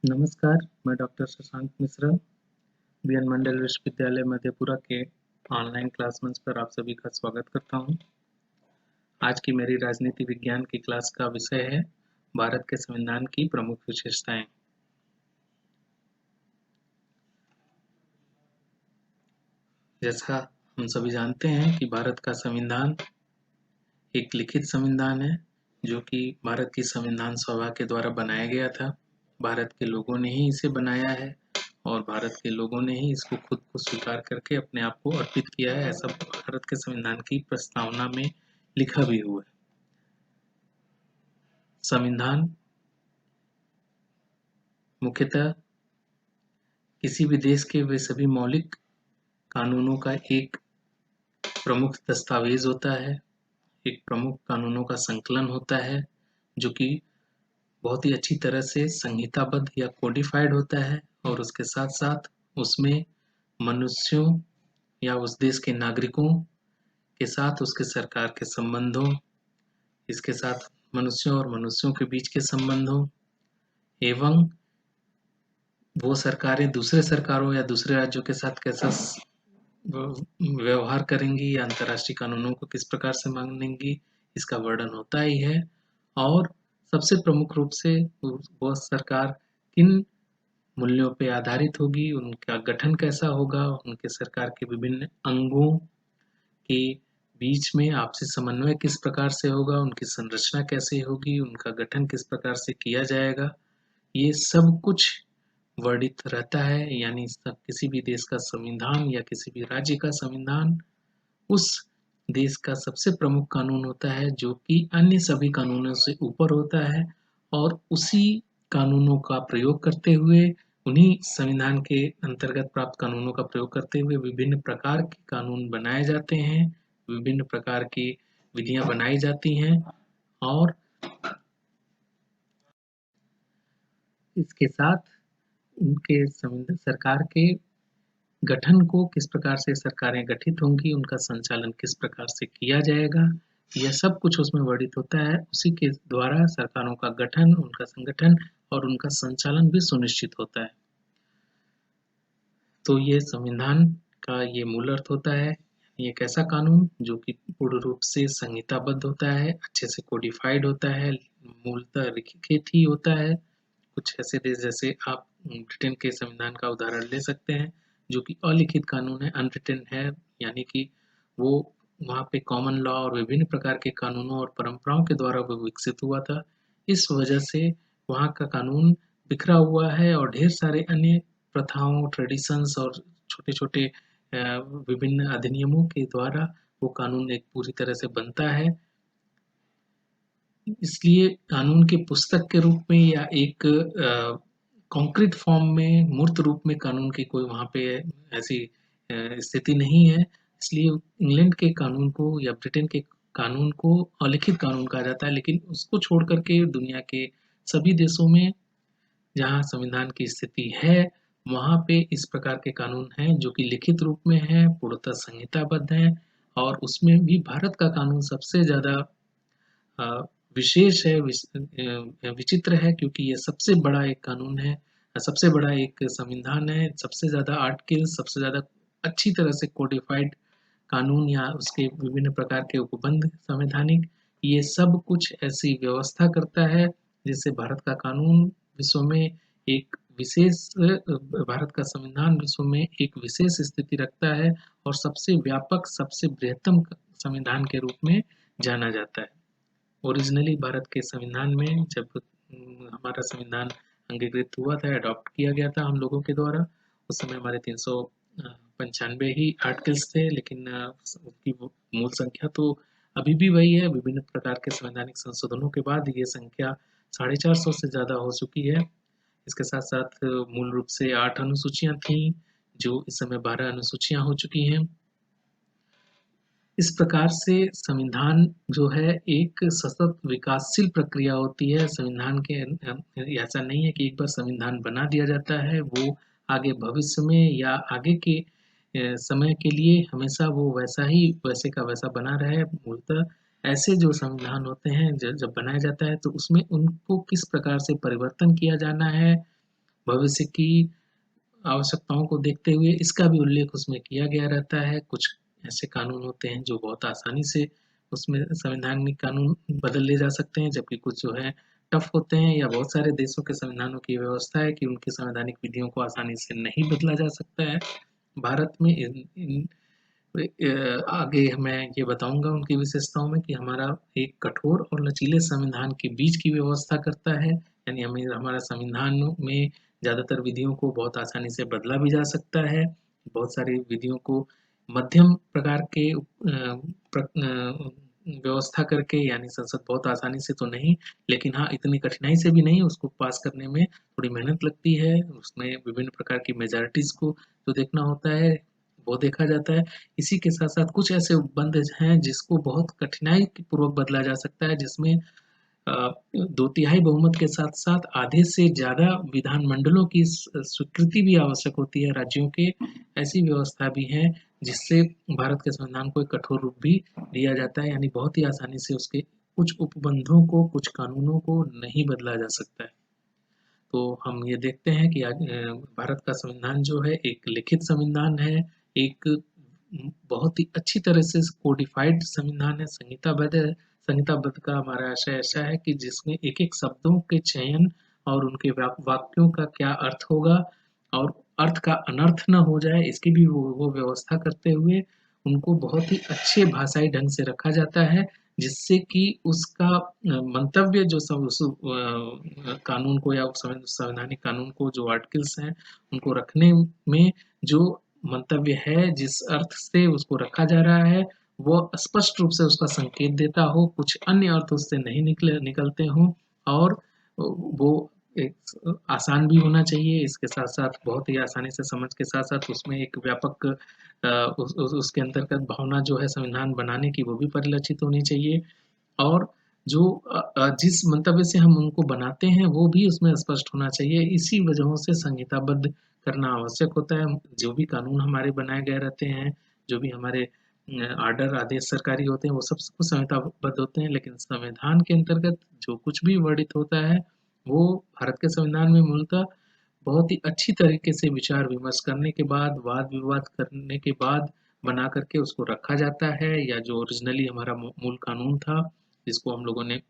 नमस्कार, मैं doctor Shashank Mishra, BN मंडल विश्वविद्यालय मधेपुरा के ऑनलाइन क्लास मंच पर आप सभी का स्वागत करता हूं। आज की मेरी राजनीति विज्ञान की क्लास का विषय है भारत के संविधान की प्रमुख विशेषताएं। जैसा हम सभी जानते हैं कि भारत का संविधान एक लिखित संविधान है, जो कि भारत की संविधान सभा के द्वारा बनाया गया था। भारत के लोगों ने ही इसे बनाया है और भारत के लोगों ने ही इसको खुद को स्वीकार करके अपने आप को अर्पित किया है। ऐसा भारत के संविधान की प्रस्तावना में लिखा भी हुआ है। संविधान मुख्यतः किसी भी देश के वे सभी मौलिक कानूनों का एक प्रमुख दस्तावेज होता है, एक प्रमुख कानूनों का संकलन होता है, जो कि बहुत ही अच्छी तरह से संहिताबद्ध या कोडिफाइड होता है और उसके साथ-साथ उसमें मनुष्यों या उस देश के नागरिकों के साथ उसके सरकार के संबंधों, इसके साथ मनुष्यों और मनुष्यों के बीच के संबंधों एवं वो सरकारें दूसरे सरकारों या दूसरे राज्यों के साथ कैसा व्यवहार करेंगी या अंतर्राष्ट्रीय कानूनों को किस प्रकार से मानेंगी, इसका वर्णन होता ही है। और सबसे प्रमुख रूप से वो सरकार किन मूल्यों पे आधारित होगी, उनका गठन कैसा होगा, उनके सरकार के विभिन्न अंगों के बीच में आपसी समन्वय किस प्रकार से होगा, उनकी संरचना कैसे होगी, उनका गठन किस प्रकार से किया जाएगा, ये सब कुछ वर्णित रहता है। यानी किसी भी देश का संविधान या किसी भी राज्य का संविधान उस देश का सबसे प्रमुख कानून होता है, जो कि अन्य सभी कानूनों से ऊपर होता है और उसी कानूनों का प्रयोग करते हुए, उन्हीं संविधान के अंतर्गत प्राप्त कानूनों का प्रयोग करते हुए विभिन्न प्रकार के कानून बनाए जाते हैं, विभिन्न प्रकार की विधियां बनाई जाती हैं और इसके साथ उनके सरकार के गठन को किस प्रकार से सरकारें गठित होंगी, उनका संचालन किस प्रकार से किया जाएगा, यह सब कुछ उसमें वर्णित होता है। उसी के द्वारा सरकारों का गठन, उनका संगठन और उनका संचालन भी सुनिश्चित होता है। तो ये संविधान का ये मूल अर्थ होता है, एक ऐसा कानून जो कि पूर्ण रूप से संहिताबद्ध होता है, अच्छे से कोडिफाइड होता है, मूलतः लिखित ही होता है। कुछ ऐसे देश जैसे आप ब्रिटेन के संविधान का उदाहरण ले सकते हैं, जो कि अलिखित कानून है, अनरिटन है, यानी कि वो वहाँ पे कॉमन लॉ और विभिन्न प्रकार के कानूनों और परंपराओं के द्वारा वो विकसित हुआ था। इस वजह से वहाँ का कानून बिखरा हुआ है और ढेर सारे अन्य प्रथाओं, ट्रेडिशंस और छोटे-छोटे विभिन्न अधिनियमों के द्वारा वो कानून एक पूरी तरह से बनता है। इसलिए कानून की पुस्तक के रूप में या एक कॉन्क्रीट फॉर्म में, मूर्त रूप में कानून की कोई वहाँ पे ऐसी स्थिति नहीं है। इसलिए इंग्लैंड के कानून को या ब्रिटेन के कानून को अलिखित कानून कहा जाता है, लेकिन उसको छोड़ कर के दुनिया के सभी देशों में जहाँ संविधान की स्थिति है, वहाँ पे इस प्रकार के कानून हैं जो कि लिखित रूप में हैं, पूर्णतः संहिताबद्ध हैं और उसमें भी भारत का कानून सबसे ज़्यादा विशेष है, विचित्र है, क्योंकि ये सबसे बड़ा एक कानून है, सबसे बड़ा एक संविधान है, सबसे ज़्यादा आर्टिकल, सबसे ज़्यादा अच्छी तरह से कोडिफाइड कानून या उसके विभिन्न प्रकार के उपबंध संवैधानिक, ये सब कुछ ऐसी व्यवस्था करता है जिससे भारत का कानून विश्व में एक विशेष भारत का संविधान विश्व में एक विशेष स्थिति रखता है और सबसे व्यापक, सबसे बृहत्तम संविधान के रूप में जाना जाता है। ओरिजिनली भारत के संविधान में जब हमारा संविधान अंगीकृत हुआ था, अडॉप्ट किया गया था हम लोगों के द्वारा, उस समय हमारे 395 ही आर्टिकल्स थे, लेकिन उसकी मूल संख्या तो अभी भी वही है। विभिन्न प्रकार के संवैधानिक संशोधनों के बाद ये संख्या 450 से ज़्यादा हो चुकी है। इसके साथ-साथ मूल रूप से 8 अनुसूचियाँ थीं, जो इस समय 12 अनुसूचियाँ हो चुकी हैं। इस प्रकार से संविधान जो है एक सतत विकासशील प्रक्रिया होती है। संविधान के ऐसा नहीं है कि एक बार संविधान बना दिया जाता है, वो आगे भविष्य में या आगे के समय के लिए हमेशा वो वैसा ही वैसे का वैसा बना रहे। मूलतः ऐसे जो संविधान होते हैं जब बनाया जाता है तो उसमें उनको किस प्रकार से परिवर्तन किया जाना है, भविष्य की आवश्यकताओं को देखते हुए इसका भी उल्लेख उसमें किया गया रहता है। कुछ ऐसे कानून होते हैं जो बहुत आसानी से उसमें संवैधानिक कानून बदले जा सकते हैं, जबकि कुछ जो है टफ होते हैं, या बहुत सारे देशों के संविधानों की व्यवस्था है कि उनकी संवैधानिक विधियों को आसानी से नहीं बदला जा सकता है। भारत में इन इन आगे मैं ये बताऊँगा उनकी विशेषताओं में कि हमारा एक कठोर और लचीले संविधान के बीच की व्यवस्था करता है। यानी हमें हमारा संविधान में ज़्यादातर विधियों को बहुत आसानी से बदला भी जा सकता है। बहुत सारी विधियों को मध्यम प्रकार के व्यवस्था करके, यानी संसद बहुत आसानी से तो नहीं, लेकिन हाँ, इतनी कठिनाई से भी नहीं, उसको पास करने में थोड़ी मेहनत लगती है। उसमें विभिन्न प्रकार की मेजॉरिटीज़ को जो देखना होता है, वो देखा जाता है। इसी के साथ-साथ कुछ ऐसे उपबंध हैं जिसको बहुत कठिनाई पूर्वक बदला जा सकता है, जिसमें 2/3 बहुमत के साथ-साथ आधे से ज़्यादा विधानमंडलों की स्वीकृति भी आवश्यक होती है राज्यों के। ऐसी व्यवस्था भी है जिससे भारत के संविधान को एक कठोर रूप भी दिया जाता है, यानी बहुत ही आसानी से उसके कुछ उपबंधों को, कुछ कानूनों को नहीं बदला जा सकता है। तो हम ये देखते हैं कि आज भारत का संविधान जो है एक लिखित संविधान है, एक बहुत ही अच्छी तरह से कोडिफाइड संविधान है, संहिताबद्ध है। संहिताबद्ध का हमारा आशय ऐसा है कि जिसमें एक-एक शब्दों के चयन और उनके वाक्यों का क्या अर्थ होगा और अर्थ का अनर्थ ना हो जाए, इसकी भी वो व्यवस्था करते हुए उनको बहुत ही अच्छे भाषाई ढंग से रखा जाता है, जिससे कि उसका मंतव्य जो कानून को या संवैधानिक कानून को जो आर्टिकल्स हैं, उनको रखने में जो मंतव्य है, जिस अर्थ से उसको रखा जा रहा है, वो स्पष्ट रूप से उसका संकेत देता हो, कुछ अन्य अर्थ उससे नहीं निकलते हों, और वो एक आसान भी होना चाहिए। इसके साथ-साथ बहुत ही आसानी से समझ के साथ-साथ उसमें एक व्यापक उसके अंतर्गत भावना जो है संविधान बनाने की, वो भी परिलक्षित होनी चाहिए। और जो जिस मंतव्य से हम उनको बनाते हैं, वो भी उसमें स्पष्ट होना चाहिए। इसी वजहों से संहिताबद्ध करना आवश्यक होता है। जो भी कानून हमारे बनाए गए रहते हैं, जो भी हमारे आर्डर, आदेश सरकारी होते हैं, वो सब कुछ संहिताबद्ध होते हैं, लेकिन संविधान के अंतर्गत जो कुछ भी वर्णित होता है, वो भारत के संविधान में मूलतः बहुत ही अच्छी तरीके से विचार-विमर्श करने के बाद, वाद-विवाद करने के बाद बना कर के उसको रखा जाता है, या जो ओरिजिनली हमारा मूल कानून था, जिसको हम लोगों ने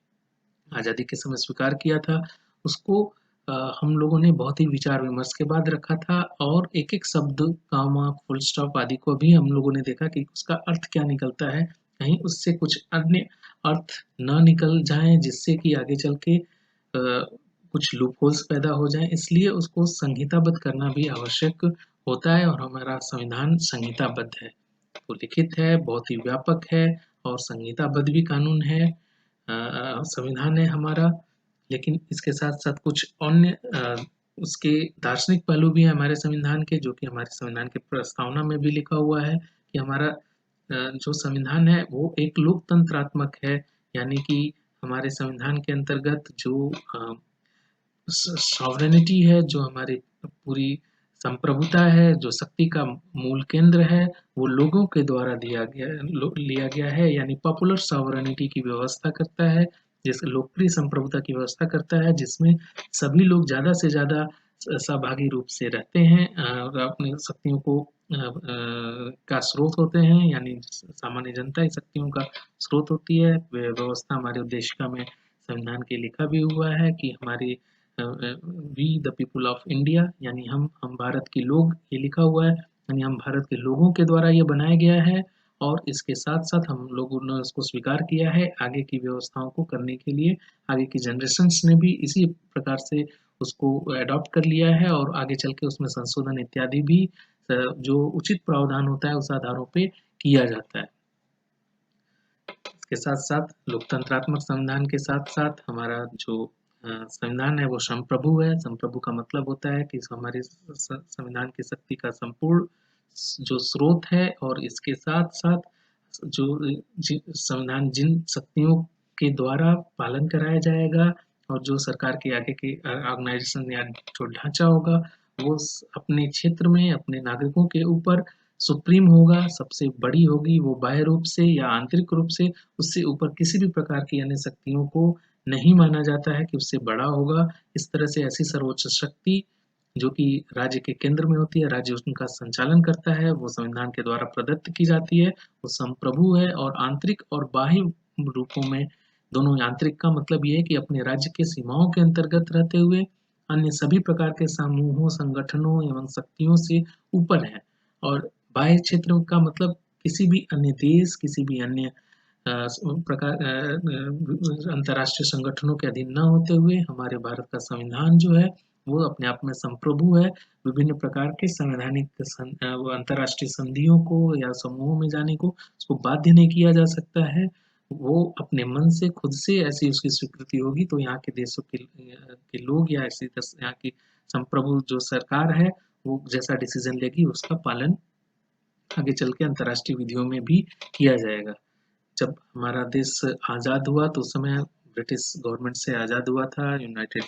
आज़ादी के समय स्वीकार किया था, उसको हम लोगों ने बहुत ही विचार-विमर्श के बाद रखा था, और एक-एक शब्द, कॉमा, फुल स्टॉप आदि को भी हम लोगों ने देखा कि उसका अर्थ क्या निकलता है। कहीं उससे कुछ अन्य अर्थ ना निकल जाएँ, जिससे कि आगे चल के कुछ लूपहोल्स पैदा हो जाएँ, इसलिए उसको संहिताबद्ध करना भी आवश्यक होता है, और हमारा संविधान संहिताबद्ध है। तो लिखित है, बहुत ही व्यापक है, और संहिताबद्ध भी कानून है, संविधान है हमारा। लेकिन इसके साथ-साथ कुछ अन्य उसके दार्शनिक पहलू भी हैं हमारे संविधान के, जो कि हमारे संविधान की प्रस्तावना में भी लिखा हुआ है कि हमारा जो संविधान है वो एक लोकतंत्रात्मक है, यानी कि हमारे संविधान के अंतर्गत जो सॉवरेनिटी है, जो हमारी पूरी संप्रभुता है, जो शक्ति का मूल केंद्र है, वो लोगों के द्वारा लिया गया है, यानी पॉपुलर सॉवरेनिटी की व्यवस्था करता है, जैसे लोकप्रिय संप्रभुता की व्यवस्था करता है, जिसमें सभी लोग ज़्यादा से ज़्यादा सहभागी रूप से रहते हैं, और अपनी शक्तियों को का स्रोत होते हैं, यानी सामान्य जनता ही शक्तियों का स्रोत होती है। व्यवस्था हमारे उद्देशिका में संविधान के लिखा भी हुआ है कि हमारी we the people of India, यानी हम भारत के लोग, ये लिखा हुआ है, यानी हम भारत के लोगों के द्वारा ये बनाया गया है, और इसके साथ-साथ हम लोगों ने उसको स्वीकार किया है आगे की व्यवस्थाओं को करने के लिए। आगे की जनरेशंस ने भी इसी प्रकार से उसको एडॉप्ट कर लिया है, और आगे चल के उसमें संशोधन इत्यादि भी जो उचित प्रावधान होता है उस आधारों पे किया जाता है। इसके साथ-साथ लोकतंत्रात्मक संविधान के साथ-साथ हमारा जो संविधान है वो संप्रभु है। संप्रभु का मतलब होता है कि हमारे संविधान की शक्ति का संपूर्ण जो स्रोत है, और इसके साथ-साथ जो संविधान जिन शक्तियों के द्वारा पालन कराया जाएगा, और जो सरकार के आगे के ऑर्गेनाइजेशन या जो ढांचा होगा, वो अपने क्षेत्र में अपने नागरिकों के ऊपर सुप्रीम होगा, सबसे बड़ी होगी, वो बाह्य रूप से या आंतरिक रूप से उससे ऊपर किसी भी प्रकार की अन्य शक्तियों को नहीं माना जाता है कि उससे बड़ा होगा। इस तरह से ऐसी सर्वोच्च शक्ति जो कि राज्य के केंद्र में होती है, राज्य उनका संचालन करता है, वो संविधान के द्वारा प्रदत्त की जाती है, वो संप्रभु है और आंतरिक और बाह्य रूपों में दोनों। आंतरिक का मतलब ये है कि अपने राज्य के सीमाओं के अंतर्गत रहते हुए अन्य सभी प्रकार के समूहों, संगठनों एवं शक्तियों से ऊपर है, और बाह्य क्षेत्र का मतलब किसी भी अन्य देश, किसी भी अन्य अंतर्राष्ट्रीय संगठनों के अधीन न होते हुए हमारे भारत का संविधान जो है वो अपने आप में संप्रभु है। विभिन्न प्रकार के संवैधानिक वो अंतर्राष्ट्रीय संधियों को या समूहों में जाने को उसको बाध्य नहीं किया जा सकता है। वो अपने मन से खुद से ऐसी उसकी स्वीकृति होगी तो यहाँ के देशों के लोग या ऐसी यहाँ की संप्रभु जो सरकार है वो जैसा डिसीजन लेगी उसका पालन आगे चल के अंतर्राष्ट्रीय विधियों में भी किया जाएगा। जब हमारा देश आज़ाद हुआ तो उस समय ब्रिटिश गवर्नमेंट से आज़ाद हुआ था यूनाइटेड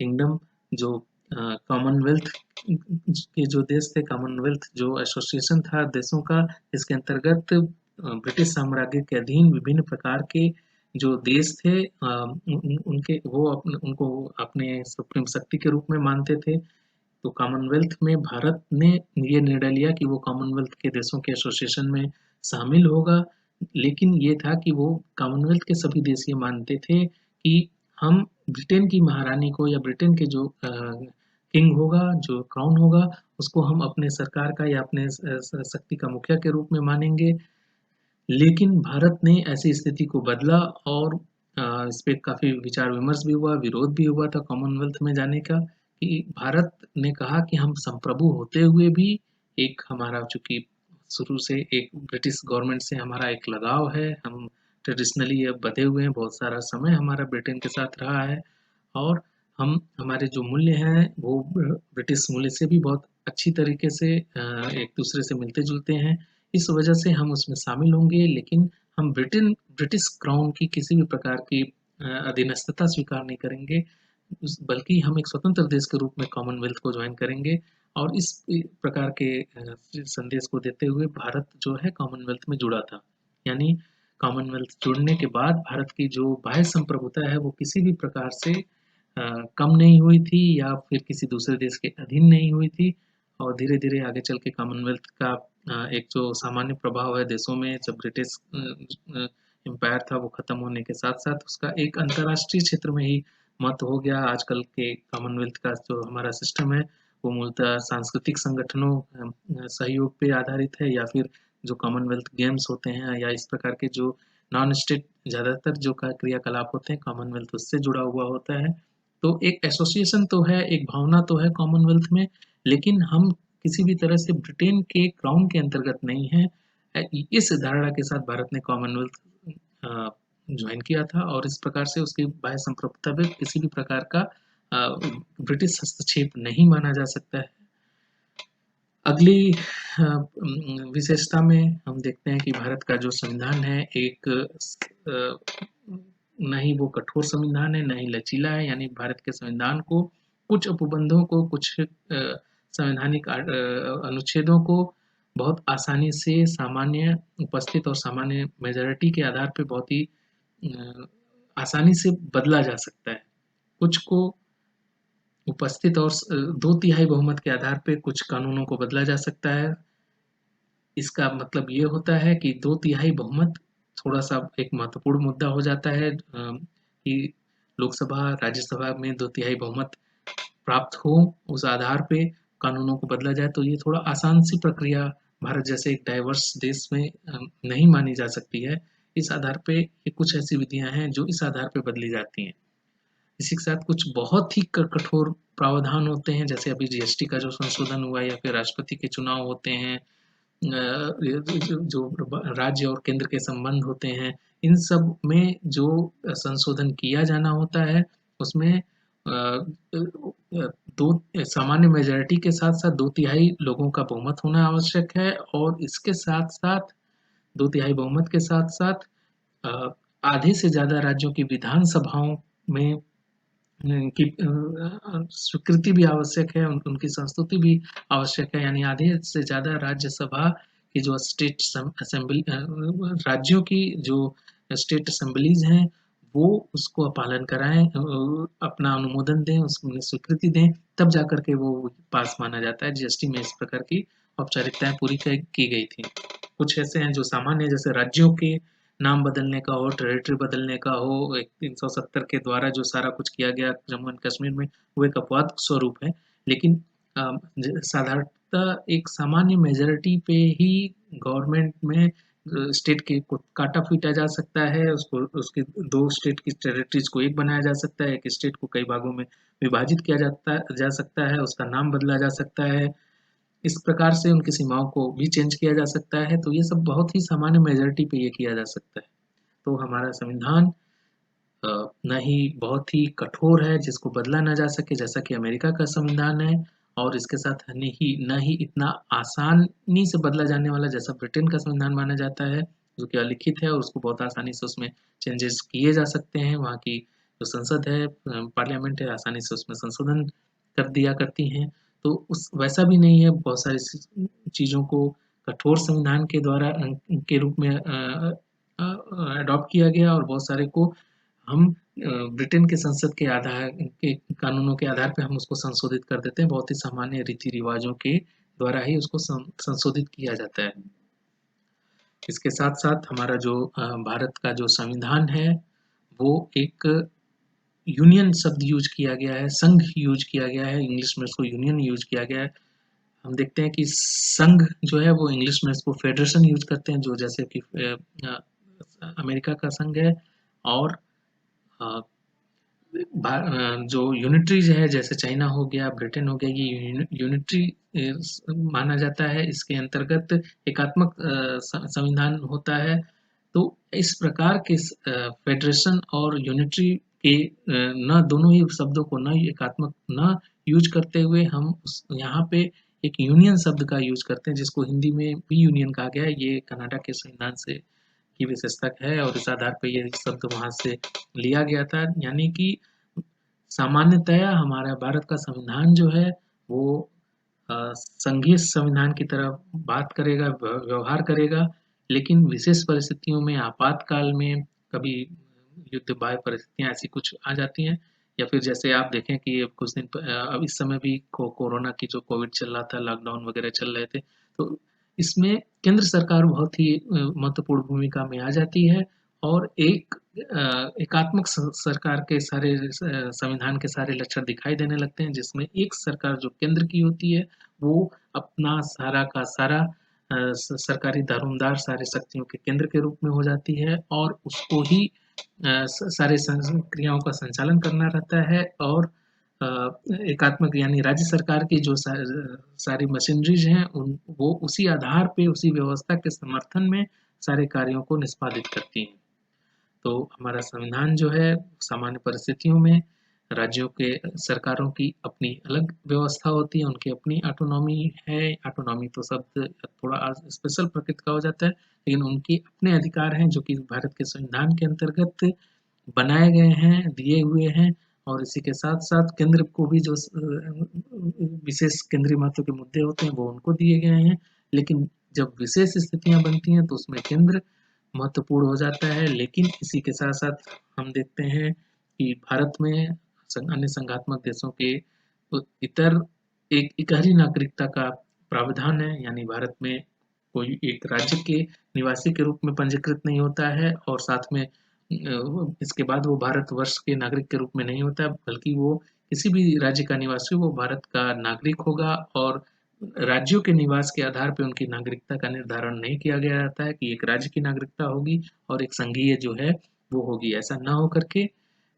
किंगडम, जो कॉमनवेल्थ के जो देश थे, कॉमनवेल्थ जो एसोसिएशन था देशों का, इसके अंतर्गत ब्रिटिश साम्राज्य के अधीन विभिन्न प्रकार के जो देश थे उनके वो उनको अपने सुप्रीम शक्ति के रूप में मानते थे। तो कॉमनवेल्थ में भारत ने ये निर्णय लिया कि वो कॉमनवेल्थ के देशों के एसोसिएशन में शामिल होगा, लेकिन ये था कि वो कॉमनवेल्थ के सभी देश ये मानते थे कि हम ब्रिटेन की महारानी को या ब्रिटेन के जो किंग होगा, जो क्राउन होगा, उसको हम अपने सरकार का या अपने शक्ति का मुखिया के रूप में मानेंगे। लेकिन भारत ने ऐसी स्थिति को बदला और इस पे काफ़ी विचार विमर्श भी हुआ, विरोध भी हुआ था कॉमनवेल्थ में जाने का, कि भारत ने कहा कि हम संप्रभु होते हुए भी एक हमारा चूँकि शुरू से एक ब्रिटिश गवर्नमेंट से हमारा एक लगाव है, हम ट्रेडिशनली अब बँधे हुए हैं, बहुत सारा समय हमारा ब्रिटेन के साथ रहा है और हम हमारे जो मूल्य हैं वो ब्रिटिश मूल्य से भी बहुत अच्छी तरीके से एक दूसरे से मिलते-जुलते हैं। इस वजह से हम उसमें शामिल होंगे, लेकिन हम ब्रिटिश क्राउन की किसी भी प्रकार की अधीनस्थता स्वीकार नहीं करेंगे, बल्कि हम एक स्वतंत्र देश के रूप में कॉमनवेल्थ को ज्वाइन करेंगे। और इस प्रकार के संदेश को देते हुए भारत जो है कॉमनवेल्थ में जुड़ा था। यानी कॉमनवेल्थ जुड़ने के बाद भारत की जो बाह्य संप्रभुता है वो किसी भी प्रकार से कम नहीं हुई थी या फिर किसी दूसरे देश के अधीन नहीं हुई थी, और धीरे-धीरे आगे चल के कॉमनवेल्थ का एक जो सामान्य प्रभाव है देशों में, जब ब्रिटिश एम्पायर था वो खत्म होने के साथ-साथ उसका एक अंतर्राष्ट्रीय क्षेत्र में ही महत्व हो गया। आजकल के कॉमनवेल्थ का जो हमारा सिस्टम है वो मूलतः सांस्कृतिक संगठनों सहयोग पे आधारित है, या फिर जो कॉमनवेल्थ गेम्स होते हैं या इस प्रकार के जो नॉन स्टेट ज़्यादातर जो क्रियाकलाप होते हैं कॉमनवेल्थ उससे जुड़ा हुआ होता है। तो एक एसोसिएशन तो है, एक भावना तो है कॉमनवेल्थ में, लेकिन हम किसी भी तरह से ब्रिटेन के क्राउन के अंतर्गत नहीं हैं। इस धारणा के साथ भारत ने कॉमनवेल्थ ज्वाइन किया था और इस प्रकार से उसकी बाह्य संप्रभुता में किसी भी प्रकार का ब्रिटिश हस्तक्षेप नहीं माना जा सकता है। अगली विशेषता में हम देखते हैं कि भारत का जो संविधान है एक न ही वो कठोर संविधान है, न ही लचीला है। यानी भारत के संविधान को कुछ उपबंधों को, कुछ संवैधानिक अनुच्छेदों को बहुत आसानी से सामान्य उपस्थित और सामान्य मेजॉरिटी के आधार पे बहुत ही आसानी से बदला जा सकता है। कुछ को उपस्थित और 2/3 बहुमत के आधार पे कुछ कानूनों को बदला जा सकता है। इसका मतलब ये होता है कि 2/3 बहुमत थोड़ा-सा एक महत्वपूर्ण मुद्दा हो जाता है कि लोकसभा, राज्यसभा में 2/3 बहुमत प्राप्त हो, उस आधार पे कानूनों को बदला जाए, तो ये थोड़ा आसान सी प्रक्रिया भारत जैसे एक डाइवर्स देश में नहीं मानी जा सकती है। इस आधार पे ये कुछ ऐसी विधियाँ हैं जो इस आधार पे बदली जाती हैं। इसी के साथ कुछ बहुत ही कठोर प्रावधान होते हैं, जैसे अभी जीएसटी का जो संशोधन हुआ या फिर राष्ट्रपति के चुनाव होते हैं, जो राज्य और केंद्र के संबंध होते हैं, इन सब में जो संशोधन किया जाना होता है उसमें दो सामान्य मेजॉरिटी के साथ-साथ 2/3 लोगों का बहुमत होना आवश्यक है, और इसके साथ-साथ 2/3 बहुमत के साथ-साथ आधे से ज़्यादा राज्यों की विधानसभाओं में की स्वीकृति भी आवश्यक है, उनकी संस्तुति भी आवश्यक है। यानी आधे से ज़्यादा राज्यसभा की जो स्टेट असेंबली राज्यों की जो स्टेट असेंबलीज हैं वो उसको पालन कराएँ, अपना अनुमोदन दें, उसमें स्वीकृति दें, तब जाकर के वो पास माना जाता है। जीएसटी में इस प्रकार की औपचारिकताएँ पूरी की गई थी। कुछ ऐसे हैं जो सामान्य, जैसे राज्यों के नाम बदलने का हो, टेरिटरी बदलने का हो, एक 370 के द्वारा जो सारा कुछ किया गया जम्मू एंड कश्मीर में, वो एक अपवाद स्वरूप है। लेकिन साधारणतः एक सामान्य मेजॉरिटी पे ही गवर्नमेंट में स्टेट के को काटा-पीटा जा सकता है, उसको उसके 2 स्टेट की टेरिटरीज़ को एक बनाया जा सकता है, एक स्टेट को कई भागों में विभाजित किया जा सकता है, उसका नाम बदला जा सकता है। इस प्रकार से उनकी सीमाओं को भी चेंज किया जा सकता है, तो ये सब बहुत ही सामान्य मेजॉरिटी पे ये किया जा सकता है। तो हमारा संविधान ना ही बहुत ही कठोर है जिसको बदला ना जा सके, जैसा कि अमेरिका का संविधान है, और इसके साथ ना ही इतना आसानी से बदला जाने वाला जैसा ब्रिटेन का संविधान माना जाता है, जो कि अलिखित है और उसको बहुत आसानी से उसमें चेंजेस किए जा सकते हैं। वहाँ की जो संसद है, पार्लियामेंट है, आसानी से उसमें संशोधन कर दिया करती हैं। तो उस वैसा भी नहीं है, बहुत सारी चीज़ों को कठोर संविधान के द्वारा के रूप में अडॉप्ट किया गया, और बहुत सारे को हम ब्रिटेन के संसद के आधार के कानूनों के आधार पे हम उसको संशोधित कर देते हैं। बहुत ही सामान्य रीति-रिवाजों के द्वारा ही उसको संशोधित किया जाता है। इसके साथ-साथ हमारा जो भारत का जो संविधान है, वो एक यूनियन शब्द यूज़ किया गया है, संघ यूज़ किया गया है, इंग्लिश में उसको यूनियन यूज़ किया गया है। हम देखते हैं कि संघ जो है वो इंग्लिश में इसको फेडरेशन यूज़ करते हैं, जो जैसे कि अमेरिका का संघ है, और अ, जो यूनिटरीज है, जैसे चाइना हो गया, ब्रिटेन हो गया, ये यूनिटरी माना जाता है। इसके अंतर्गत एकात्मक संविधान होता है। तो इस प्रकार के फेडरेशन और यूनिटरी के न दोनों ही शब्दों को न एकात्मक न यूज करते हुए हम यहाँ पे एक यूनियन शब्द का यूज करते हैं, जिसको हिंदी में भी यूनियन कहा गया है। ये कनाडा के संविधान से की विशेषता है, और इस आधार पर ये शब्द वहां से लिया गया था। यानी कि सामान्यतया हमारा भारत का संविधान जो है वो संघीय संविधान की तरह बात करेगा, व्यवहार करेगा, लेकिन विशेष परिस्थितियों में, आपातकाल में, कभी युद्ध बाह्य परिस्थितियां ऐसी कुछ आ जाती हैं, या फिर जैसे आप देखें कि अब कुछ दिन अब इस समय भी कोरोना की जो कोविड चल रहा था, लॉकडाउन वगैरह चल रहे थे, तो इसमें केंद्र सरकार बहुत ही महत्वपूर्ण भूमिका में आ जाती है, और एक एकात्मक सरकार के सारे संविधान के सारे लक्षण दिखाई देने लगते हैं, जिसमें एक सरकार जो केंद्र की होती है, वो अपना सारा का सारा सरकारी दारोमदार सारे शक्तियों के केंद्र के रूप में हो जाती है, और उसको ही सारे क्रियाओं का संचालन करना रहता है, और अ, एकात्मक यानी राज्य सरकार की जो सारी मशीनरीज हैं, वो उसी आधार पे, उसी व्यवस्था के समर्थन में सारे कार्यों को निष्पादित करती हैं। तो हमारा संविधान जो है, सामान्य परिस्थितियों में राज्यों के सरकारों की अपनी अलग व्यवस्था होती है, उनकी अपनी ऑटोनॉमी है। ऑटोनॉमी तो शब्द थोड़ा स्पेशल प्रकृति का हो जाता है, लेकिन उनके अपने अधिकार हैं, जो कि भारत के संविधान के अंतर्गत बनाए गए हैं, दिए हुए हैं, और इसी के साथ-साथ केंद्र को भी जो विशेष केंद्रीय महत्व के मुद्दे होते हैं, वो उनको दिए गए हैं। लेकिन जब विशेष स्थितियाँ बनती हैं, तो उसमें केंद्र महत्वपूर्ण हो जाता है। लेकिन इसी के साथ-साथ हम देखते हैं कि भारत में अन्य संघात्मक देशों के इतर एक इकहरी नागरिकता का प्रावधान है, यानी भारत में कोई एक राज्य के निवासी के रूप में पंजीकृत नहीं होता है, और साथ में इसके बाद वो भारतवर्ष के नागरिक के रूप में नहीं होता, बल्कि वो किसी भी राज्य का निवासी, वो भारत का नागरिक होगा, और राज्यों के निवास के आधार पे उनकी नागरिकता का निर्धारण नहीं किया गया जाता है कि एक राज्य की नागरिकता होगी और एक संघीय जो है वो होगी। ऐसा ना हो करके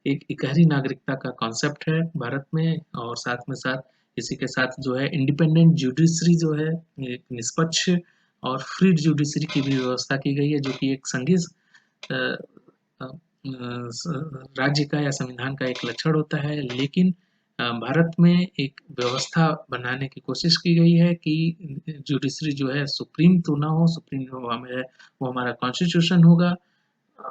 एक इकहरी नागरिकता का कॉन्सेप्ट है भारत में, और साथ में साथ इसी के साथ जो है इंडिपेंडेंट जुडिशरी जो है, एक निष्पक्ष और फ्री जुडिशरी की भी व्यवस्था की गई है, जो कि एक संघीय अ, राज्य का या संविधान का एक लक्षण होता है। लेकिन भारत में एक व्यवस्था बनाने की कोशिश की गई है कि जुडिशरी जो है सुप्रीम तो ना हो, सुप्रीम जो हमें है वो हमारा कॉन्स्टिट्यूशन होगा,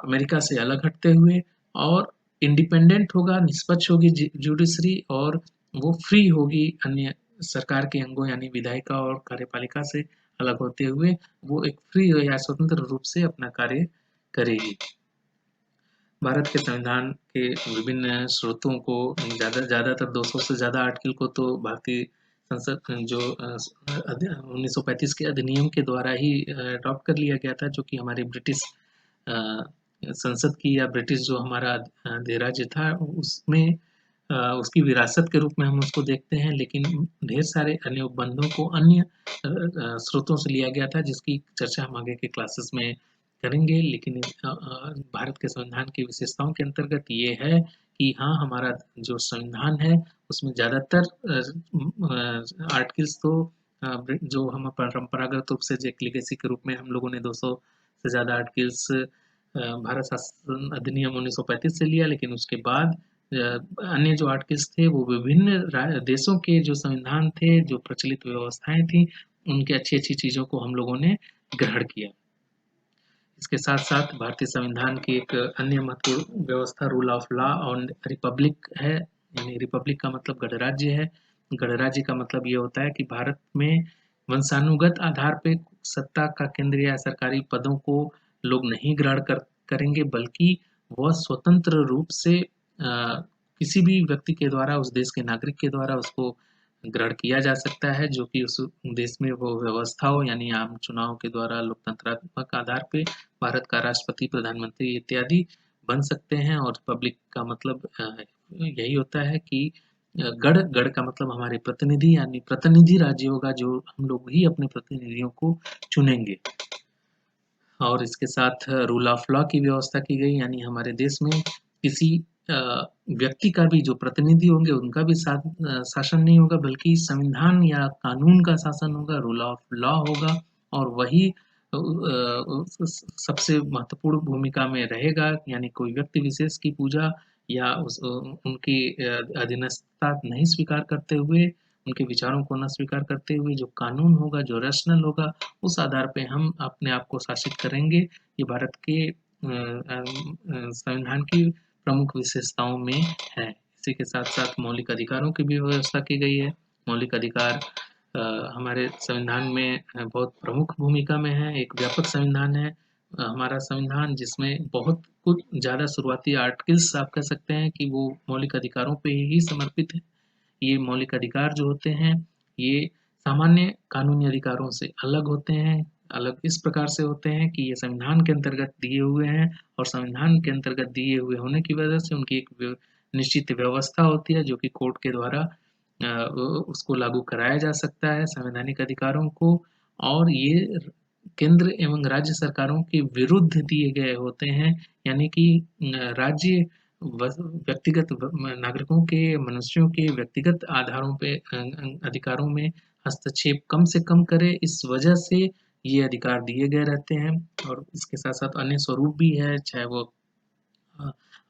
अमेरिका से अलग हटते हुए, और इंडिपेंडेंट होगा, निष्पक्ष होगी जुडिशरी, और वो फ्री होगी अन्य सरकार के अंगों यानी विधायिका और कार्यपालिका से अलग होते हुए, वो एक फ्री या स्वतंत्र रूप से अपना कार्य करेगी। भारत के संविधान के विभिन्न स्रोतों को ज़्यादातर 200 से ज़्यादा आर्टिकल को तो भारतीय संसद जो 1935 के अधिनियम के द्वारा ही अडॉप्ट कर लिया गया था, जो कि हमारे ब्रिटिश अ, संसद की या ब्रिटिश जो हमारा अधिराज्य था उसमें उसकी विरासत के रूप में हम उसको देखते हैं, लेकिन ढेर सारे अन्य उपबंधों को अन्य स्रोतों से लिया गया था, जिसकी चर्चा हम आगे के क्लासेस में करेंगे। लेकिन भारत के संविधान की विशेषताओं के अंतर्गत ये है कि हाँ, हमारा जो संविधान है उसमें ज़्यादातर आर्टिकल्स तो जो हम परंपरागत रूप से एक लीगेसी के रूप में हम लोगों ने 200 से ज़्यादा आर्टिकल्स भारत शासन अधिनियम 1935 से लिया, लेकिन उसके बाद अन्य जो आर्टिकल्स थे वो विभिन्न देशों के जो संविधान थे, जो प्रचलित व्यवस्थाएं थी, उनकी अच्छी-अच्छी चीज़ों को हम लोगों ने ग्रहण किया। इसके साथ-साथ भारतीय संविधान की एक अन्य महत्वपूर्ण व्यवस्था रूल ऑफ लॉ और रिपब्लिक है, यानी रिपब्लिक का मतलब गणराज्य है। गणराज्य का मतलब ये होता है कि भारत में वंशानुगत आधार पे सत्ता का केंद्र या सरकारी पदों को लोग नहीं ग्रहण करेंगे, बल्कि वह स्वतंत्र रूप से किसी भी व्यक्ति के द्वारा, उस देश के नागरिक के द्वारा उसको ग्रहण किया जा सकता है, जो कि उस देश में वो व्यवस्था हो, यानी आम चुनाव के द्वारा लोकतंत्रात्मक आधार पे भारत का राष्ट्रपति, प्रधानमंत्री इत्यादि बन सकते हैं। और रिपब्लिक का मतलब यही होता है कि गढ़ का मतलब हमारे प्रतिनिधि, यानी प्रतिनिधि राज्य होगा, जो हम लोग ही अपने प्रतिनिधियों को चुनेंगे। और इसके साथ रूल ऑफ लॉ की व्यवस्था की गई, यानी हमारे देश में किसी व्यक्ति का भी जो प्रतिनिधि होंगे उनका भी शासन नहीं होगा, बल्कि संविधान या कानून का शासन होगा, रूल ऑफ लॉ होगा। और वही सबसे महत्वपूर्ण भूमिका में रहेगा, यानी कोई व्यक्ति विशेष की पूजा या उनकी अधीनस्थता नहीं स्वीकार करते हुए, उनके विचारों को न स्वीकार करते हुए जो कानून होगा, जो रैशनल होगा, उस आधार पे हम अपने आप को शासित करेंगे। ये भारत के संविधान की प्रमुख विशेषताओं में है। इसी के साथ-साथ मौलिक अधिकारों की भी व्यवस्था की गई है। मौलिक अधिकार हमारे संविधान में बहुत प्रमुख भूमिका में है। एक व्यापक संविधान है हमारा संविधान, जिसमें बहुत कुछ ज़्यादा शुरुआती आर्टिकल्स आप कह सकते हैं कि वो मौलिक अधिकारों पे ही समर्पित है। ये मौलिक अधिकार जो होते हैं, ये सामान्य कानूनी अधिकारों से अलग होते हैं। अलग इस प्रकार से होते हैं कि ये संविधान के अंतर्गत दिए हुए हैं, और संविधान के अंतर्गत दिए हुए होने की वजह से उनकी एक निश्चित व्यवस्था होती है, जो कि कोर्ट के द्वारा उसको लागू कराया जा सकता है संवैधानिक अधिकारों को। और ये केंद्र एवं राज्य सरकारों के विरुद्ध दिए गए होते हैं, यानी कि राज्य व्यक्तिगत नागरिकों के, मनुष्यों के व्यक्तिगत आधारों पे अधिकारों में हस्तक्षेप कम से कम करे, इस वजह से ये अधिकार दिए गए रहते हैं। और इसके साथ-साथ अन्य स्वरूप भी है, चाहे वो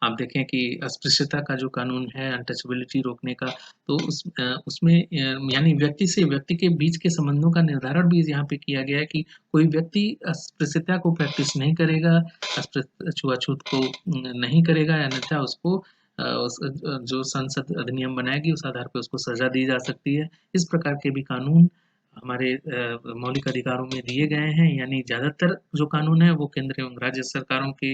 आप देखें कि अस्पृश्यता का जो कानून है, अनटचेबिलिटी रोकने का, तो उसमें यानी व्यक्ति से व्यक्ति के बीच के संबंधों का निर्धारण भी यहाँ पे किया गया है कि कोई व्यक्ति अस्पृश्यता को प्रैक्टिस नहीं करेगा, छुआछूत को नहीं करेगा, अन्यथा उसको जो संसद अधिनियम बनाएगी उस आधार पे उसको सजा दी जा सकती है। इस प्रकार के भी कानून हमारे मौलिक अधिकारों में दिए गए हैं, यानी ज़्यादातर जो कानून है वो केंद्र एवं राज्य सरकारों के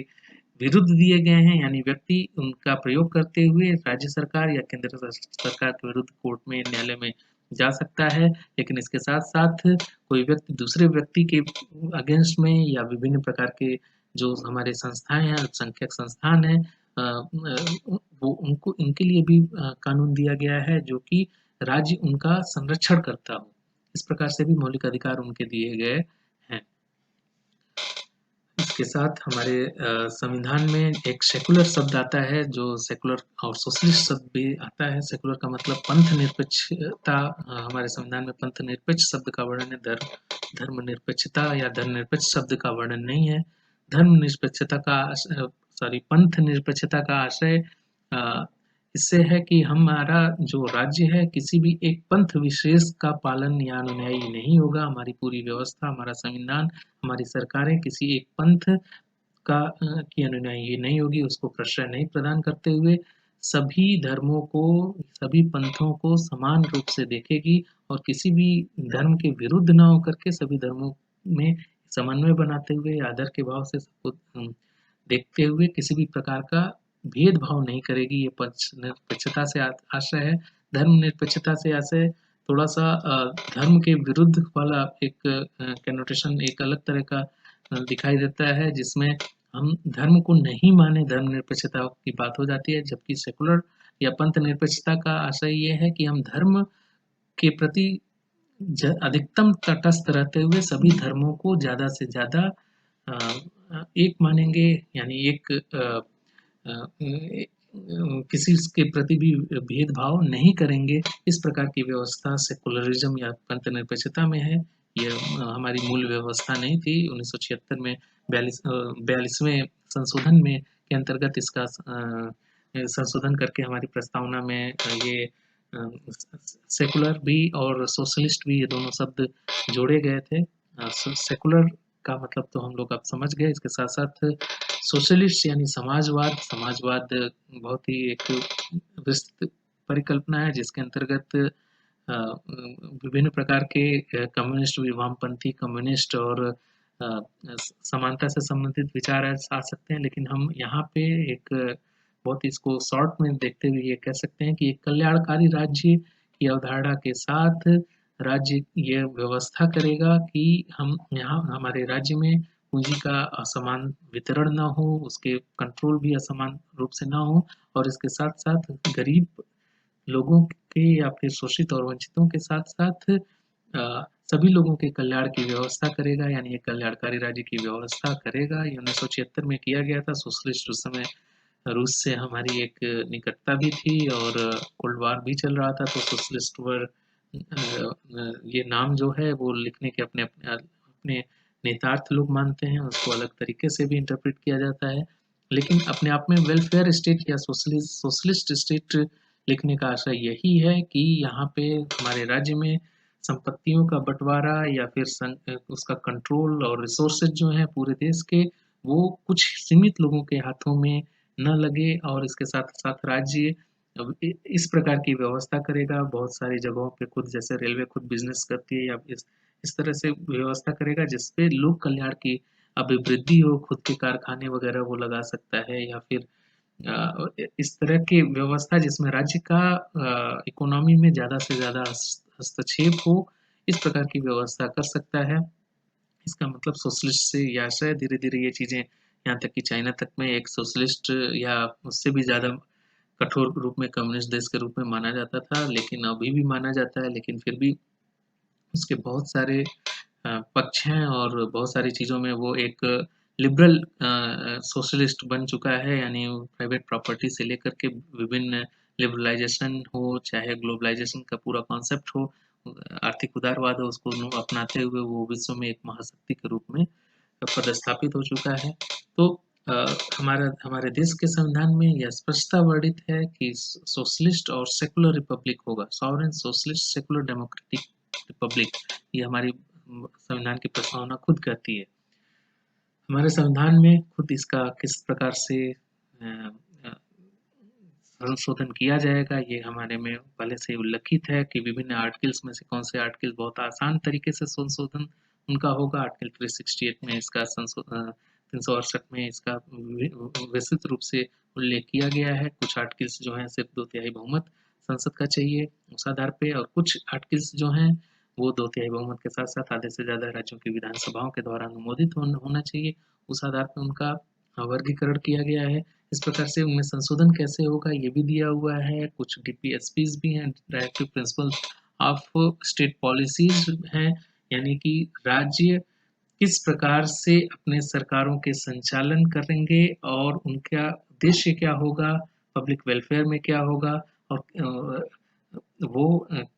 विरुद्ध दिए गए हैं, यानी व्यक्ति उनका प्रयोग करते हुए राज्य सरकार या केंद्र सरकार के विरुद्ध कोर्ट में, न्यायालय में जा सकता है। लेकिन इसके साथ-साथ कोई व्यक्ति दूसरे व्यक्ति के अगेंस्ट में या विभिन्न प्रकार के जो हमारे संस्थाएँ हैं, अल्पसंख्यक संस्थान हैं, वो उनको इनके लिए भी कानून दिया गया है, जो कि राज्य उनका संरक्षण करता हो। इस प्रकार से भी मौलिक अधिकार उनके दिए गए हैं। इसके साथ हमारे संविधान में एक सेकुलर शब्द आता है, जो सेकुलर और सोशलिस्ट शब्द भी आता है। सेकुलर का मतलब पंथ निरपेक्षता, हमारे संविधान में पंथ निरपेक्ष शब्द का वर्णन है, धर्म निरपेक्षता या धर्म निरपेक्ष शब्द का वर्णन नहीं है। धर्म निरपेक्षता का पंथ निरपेक्षता का आशय इससे है कि हमारा जो राज्य है किसी भी एक पंथ विशेष का पालन या अनुयायी नहीं होगा। हमारी पूरी व्यवस्था, हमारा संविधान, हमारी सरकारें किसी एक पंथ की अनुयायी नहीं होगी, उसको प्रश्रय नहीं प्रदान करते हुए सभी धर्मों को, सभी पंथों को समान रूप से देखेगी, और किसी भी धर्म के विरुद्ध ना होकर के सभी धर्मों में समन्वय बनाते हुए आदर के भाव से सबको देखते हुए किसी भी प्रकार का भेदभाव नहीं करेगी। ये निरपेक्षता से आशय है। धर्मनिरपेक्षता से आशय थोड़ा-सा धर्म के विरुद्ध वाला एक कन्नोटेशन एक अलग तरह का दिखाई देता है, जिसमें हम धर्म को नहीं माने, धर्मनिरपेक्षता की बात हो जाती है, जबकि सेकुलर या पंथ निरपेक्षता का आशय ये है कि हम धर्म के प्रति अधिकतम तटस्थ रहते हुए सभी धर्मों को ज़्यादा से ज़्यादा एक मानेंगे, यानी एक किसी के प्रति भी भेदभाव नहीं करेंगे। इस प्रकार की व्यवस्था सेकुलरिज्म या पंथ निरपेक्षता में है। ये हमारी मूल व्यवस्था नहीं थी। 1976 में 42वें संशोधन में के अंतर्गत इसका संशोधन करके हमारी प्रस्तावना में ये सेकुलर भी और सोशलिस्ट भी, ये दोनों शब्द जोड़े गए थे। सेकुलर का मतलब तो हम लोग अब समझ गए। इसके साथ-साथ सोशलिस्ट यानी समाजवाद। समाजवाद बहुत ही एक विस्तृत परिकल्पना है, जिसके अंतर्गत विभिन्न प्रकार के कम्युनिस्ट, वामपंथी कम्युनिस्ट और समानता से संबंधित विचार आ सकते हैं। लेकिन हम यहाँ पे एक बहुत इसको शॉर्ट में देखते हुए ये कह सकते हैं कि एक कल्याणकारी राज्य की अवधारणा के साथ राज्य ये व्यवस्था करेगा कि हम यहाँ हमारे राज्य में पूंजी का असमान वितरण ना हो, उसके कंट्रोल भी असमान रूप से ना हो, और इसके साथ-साथ गरीब लोगों के या फिर शोषित और वंचितों के साथ-साथ सभी लोगों के कल्याण की व्यवस्था करेगा, यानी एक कल्याणकारी राज्य की व्यवस्था करेगा। ये 1976 में किया गया था। सोशलिस्ट उस समय रूस से हमारी एक निकटता भी थी और कोल्ड वॉर भी चल रहा था, तो सोशलिस्ट वर ये नाम जो है वो लिखने के अपने नेतार्थ लोग मानते हैं, उसको अलग तरीके से भी इंटरप्रेट किया जाता है। लेकिन अपने आप में वेलफेयर स्टेट या सोशलिस्ट स्टेट लिखने का आशय यही है कि यहाँ पे हमारे राज्य में संपत्तियों का बंटवारा या फिर उसका कंट्रोल और रिसोर्सेज जो हैं पूरे देश के, वो कुछ सीमित लोगों के हाथों में न लगे, और इसके साथ-साथ राज्य अब इस प्रकार की व्यवस्था करेगा। बहुत सारी जगहों पे खुद, जैसे रेलवे खुद बिज़नेस करती है, या इस तरह से व्यवस्था करेगा जिसपे लोक कल्याण की अभिवृद्धि हो, खुद के कारखाने वगैरह वो लगा सकता है, या फिर इस तरह की व्यवस्था जिसमें राज्य का इकोनॉमी में ज़्यादा से ज़्यादा हस्तक्षेप हो, इस प्रकार की व्यवस्था कर सकता है। इसका मतलब सोशलिस्ट से या शायद धीरे-धीरे ये चीज़ें यहाँ तक कि चाइना तक में एक सोशलिस्ट या उससे भी ज़्यादा कठोर रूप में कम्युनिस्ट देश के रूप में माना जाता था, लेकिन अभी भी माना जाता है, लेकिन फिर भी उसके बहुत सारे पक्ष हैं और बहुत सारी चीज़ों में वो एक लिबरल सोशलिस्ट बन चुका है, यानी प्राइवेट प्रॉपर्टी से लेकर के विभिन्न लिबरलाइज़ेशन हो, चाहे ग्लोबलाइज़ेशन का पूरा कॉन्सेप्ट हो, आर्थिक उदारवाद हो, उसको अपनाते हुए वो विश्व में एक महाशक्ति के रूप में पदस्थापित हो चुका है। तो अ, हमारे देश के संविधान में यह स्पष्टता वर्णित है कि सोशलिस्ट और सेकुलर रिपब्लिक होगा, sovereign socialist secular democratic Republic, ये हमारी संविधान की प्रस्तावना खुद कहती है। हमारे संविधान में खुद इसका किस प्रकार से अ, संशोधन किया जाएगा, ये हमारे में पहले से ही उल्लिखित है कि विभिन्न आर्टिकल्स में से कौन से आर्टिकल बहुत आसान तरीके से संशोधन उनका होगा। आर्टिकल 368 में इसका 368 में इसका विस्तृत रूप से उल्लेख किया गया है। कुछ आर्टिकल्स जो हैं सिर्फ 2/3 बहुमत संसद का चाहिए उस आधार पे, और कुछ आर्टिकल्स जो हैं वो 2/3 बहुमत के साथ-साथ आधे से ज़्यादा राज्यों की विधानसभाओं के द्वारा अनुमोदित होना चाहिए। उस आधार पे उनका वर्गीकरण किया गया है। इस प्रकार से उनमें संशोधन कैसे होगा ये भी दिया हुआ है। कुछ डीपीएसपीज़ भी हैं, directive principles of state policies हैं, यानी कि राज्य किस प्रकार से अपने सरकारों के संचालन करेंगे और उनका उद्देश्य क्या होगा, पब्लिक वेलफेयर में क्या होगा, और वो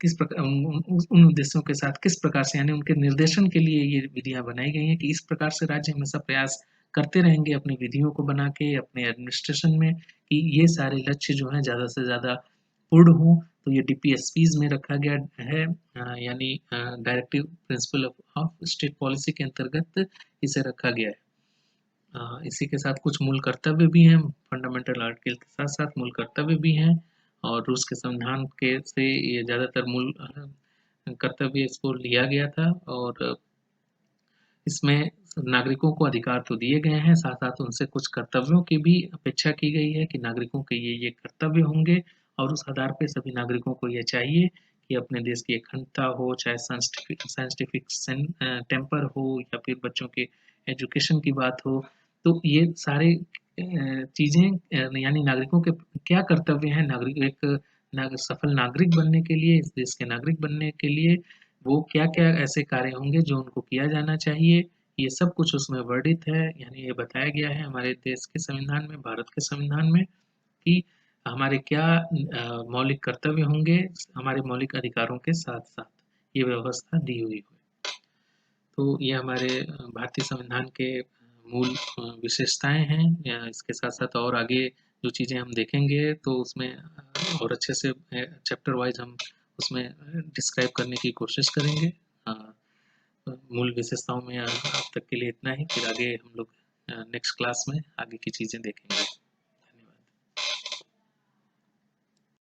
किस प्रकार उन उद्देश्यों के साथ किस प्रकार से, यानी उनके निर्देशन के लिए ये विधियाँ बनाई गई हैं कि इस प्रकार से राज्य हमेशा प्रयास करते रहेंगे अपनी विधियों को बना के अपने एडमिनिस्ट्रेशन में कि ये सारे लक्ष्य जो हैं ज़्यादा से ज़्यादा पूर्ण हों। तो ये डीपीएसपीज़ में रखा गया है, यानी directive principle of state policy के अंतर्गत इसे रखा गया है। इसी के साथ कुछ मूल कर्तव्य भी हैं, फंडामेंटल आर्टिकल के साथ-साथ मूल कर्तव्य भी हैं, और रूस के संविधान के से ये ज़्यादातर मूल कर्तव्य इसको लिया गया था। और इसमें नागरिकों को अधिकार तो दिए गए हैं, साथ-साथ उनसे कुछ कर्तव्यों की भी अपेक्षा की गई है कि नागरिकों के ये कर्तव्य होंगे और उस आधार पे सभी नागरिकों को ये चाहिए कि अपने देश की अखंडता हो, चाहे साइंटिफिक टेम्पर हो या फिर बच्चों के एजुकेशन की बात हो, तो ये सारे चीज़ें यानी नागरिकों के क्या कर्तव्य हैं नागरिक एक सफल नागरिक बनने के लिए, इस देश के नागरिक बनने के लिए वो क्या-क्या ऐसे कार्य होंगे जो उनको किया जाना चाहिए, ये सब कुछ उसमें वर्णित है, यानी ये बताया गया है हमारे देश के संविधान में, भारत के संविधान में कि हमारे क्या मौलिक कर्तव्य होंगे, हमारे मौलिक अधिकारों के साथ-साथ, ये व्यवस्था दी हुई है। तो ये हमारे भारतीय संविधान के मूल विशेषताएँ हैं या इसके साथ-साथ और आगे जो चीज़ें हम देखेंगे तो उसमें और अच्छे से चैप्टर वाइज़ हम उसमें डिस्क्राइब करने की कोशिश करेंगे। मूल विशेषताओं में अब तक के लिए इतना ही, फिर आगे हम लोग नेक्स्ट क्लास में आगे की चीज़ें देखेंगे।